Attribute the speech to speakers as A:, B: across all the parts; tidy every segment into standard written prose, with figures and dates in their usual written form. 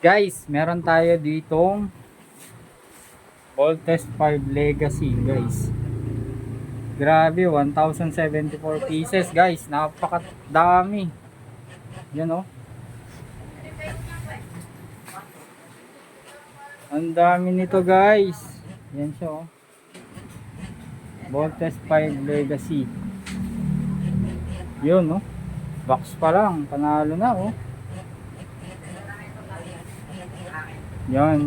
A: Guys, meron tayo ditong Voltes 5 Legacy, guys. Grabe, 1,074 pieces, guys. Napakadami. Yan oh. Ang dami nito, guys. Yan siya oh. Voltes 5 Legacy. Yun oh. Box pa lang, panalo na oh. Yan.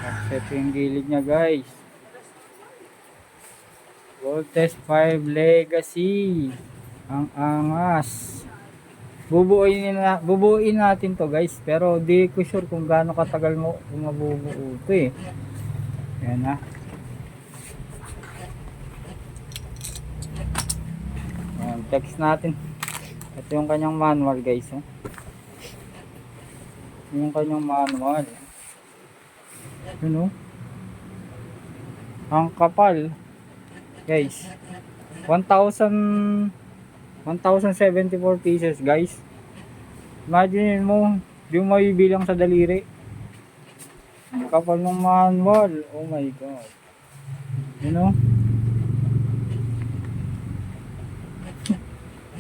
A: Offset yung gilid niya, guys. Voltes 5 Legacy. Ang angas. Bubuuin natin to, guys. Pero di ko sure kung gaano katagal mo kung mabubuo ito eh. Yan na. Yan, text natin. Ito yung kanyang manual, guys. Oh. Yung kanyang manual. Yun oh. Ang kapal. Guys. 1,074 pieces, guys. Imagine mo, di mo mabibilang sa daliri. Ang kapal ng manual. Oh my god. You know?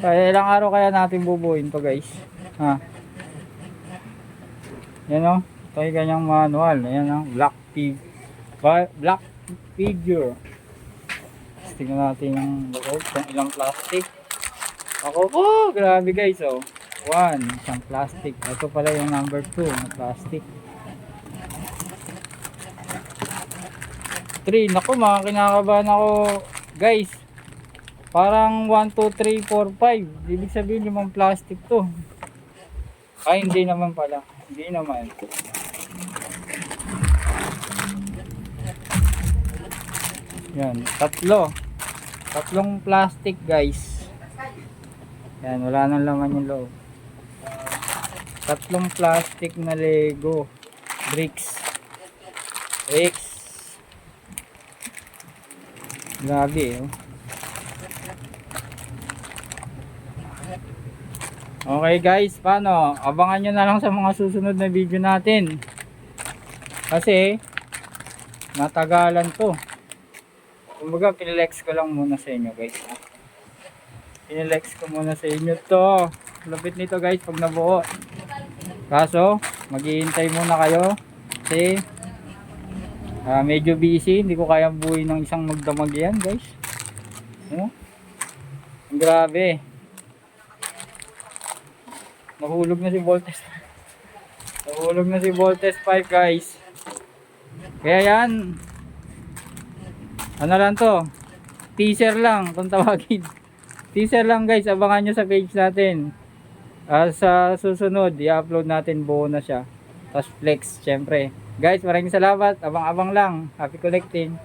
A: Kaya ilang araw kaya natin bubuin to, guys. Ha? Yan o. Ito yung kanyang manual. Ayan o. Black figure. Tingnan natin yung loob. Kung ilang plastic. Ako po. Grabe, guys o. 1. Isang plastic. Ito pala yung number 2 na plastic. 3. Naku, mga kinakabahan ako, guys. Parang 1, 2, 3, 4, 5. Ibig sabihin yung plastic to. Ay, hindi naman pala. Hindi naman. Yan, tatlong plastic, guys. Yan, wala nang laman yung loob. Tatlong plastic na Lego bricks. Grabe oh. Okay, guys, paano? Abangan nyo na lang sa mga susunod na video natin. Kasi matagalan to. Kumbaga, pinilex ko lang muna sa inyo, guys. Pinilex ko muna sa inyo to. Lapit nito, guys, pag nabuo. Kaso, maghihintay muna kayo. Kasi medyo busy. Hindi ko kayang buuin ng isang magdamag yan, guys. Grabe. Nahulog na si Voltes. Nahulog na si Voltes 5, guys. Kaya yan. Ano lang to? Teaser lang kung tawagin. Teaser lang, guys. Abangan nyo sa page natin. Sa susunod, i-upload natin, buo na siya. Tapos flex, syempre. Guys, maraming salamat. Abang-abang lang. Happy collecting.